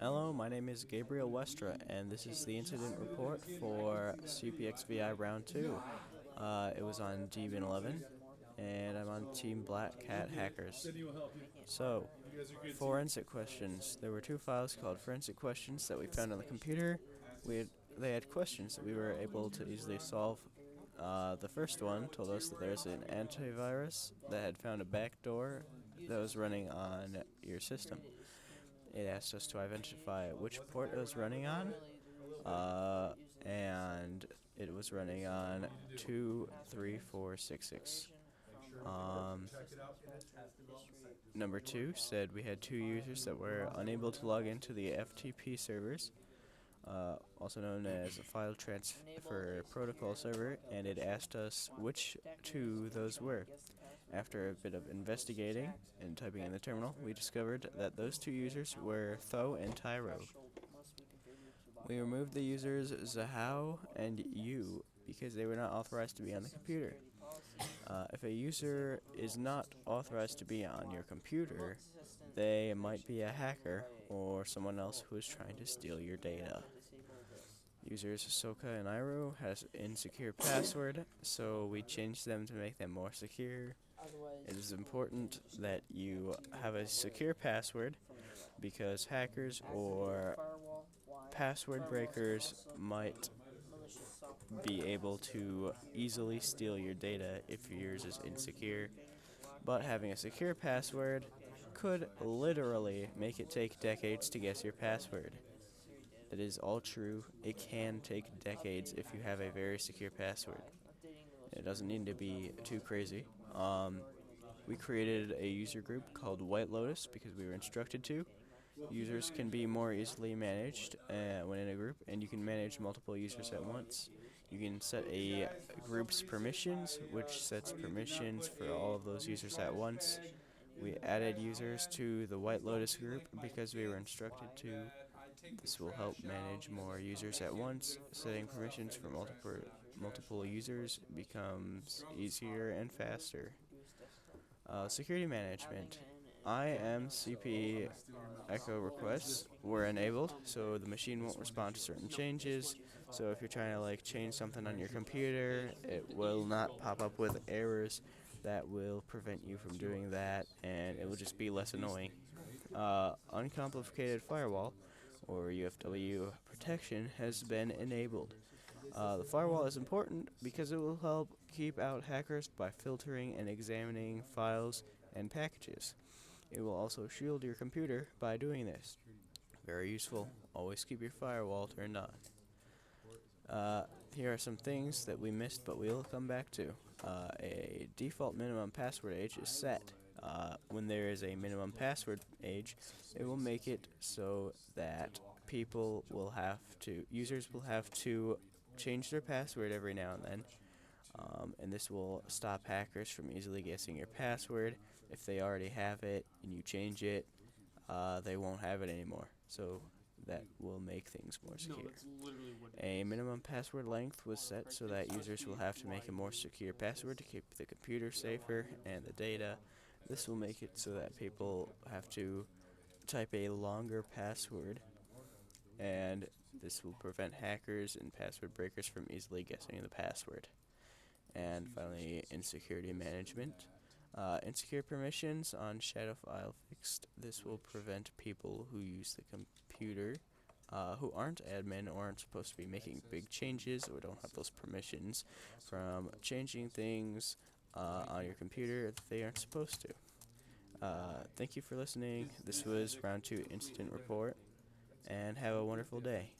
Hello, my name is Gabriel Westra, and this is the incident report for CPXVI Round 2. It was on Debian 11, and I'm on Team Black Cat Hackers. So, forensic questions. There were two files called forensic questions that we found on the computer. They had questions that we were able to easily solve. The first one told us that there's an antivirus that had found a backdoor that was running on your system. It asked us to identify which port it was running on, and it was running on 23466. Number 2 said we had two users that were unable to log into the FTP servers, also known as a file transfer protocol server, and it asked us which two those were. After a bit of investigating and typing in the terminal, we discovered that those two users were Tho and Tyro. We removed the users Zahao and Yu because they were not authorized to be on the computer. If a user is not authorized to be on your computer, they might be a hacker or someone else who is trying to steal your data. Users Soka and Iroh has insecure password, so we changed them to make them more secure. It is important that you have a secure password because hackers or password breakers might be able to easily steal your data if yours is insecure. But having a secure password could literally make it take decades to guess your password. That is all true. It can take decades if you have a very secure password. It doesn't need to be too crazy. We created a user group called White Lotus because we were instructed to. Users can be more easily managed when in a group, and you can manage multiple users at once. You can set a group's permissions, which sets permissions for all of those users at once. We added users to the White Lotus group because we were instructed to. This will help manage more users at once. Setting permissions for multiple users becomes easier and faster. Security management. IMCP echo requests were enabled, so the machine won't respond to certain changes. So if you're trying to change something on your computer, it will not pop up with errors that will prevent you from doing that, and it will just be less annoying. Uncomplicated firewall, or UFW protection, has been enabled. The firewall is important because it will help keep out hackers by filtering and examining files and packages. It will also shield your computer by doing this. Very useful. Always keep your firewall turned on. Here are some things that we missed but we'll come back to. A default minimum password age is set. When there is a minimum password age, it will make it so that users will have to change their password every now and then. And this will stop hackers from easily guessing your password. If they already have it and you change it, they won't have it anymore. So that will make things more secure. A minimum password length was set so that users will have to make a more secure password to keep the computer safer and the data. This will make it so that people have to type a longer password, and this will prevent hackers and password breakers from easily guessing the password. And finally, insecurity management. Insecure permissions on shadow file fixed. This will prevent people who use the computer who aren't admin or aren't supposed to be making big changes or don't have those permissions from changing things on your computer that they aren't supposed to. Thank you for listening. This was Round 2 Incident Report, and have a wonderful day.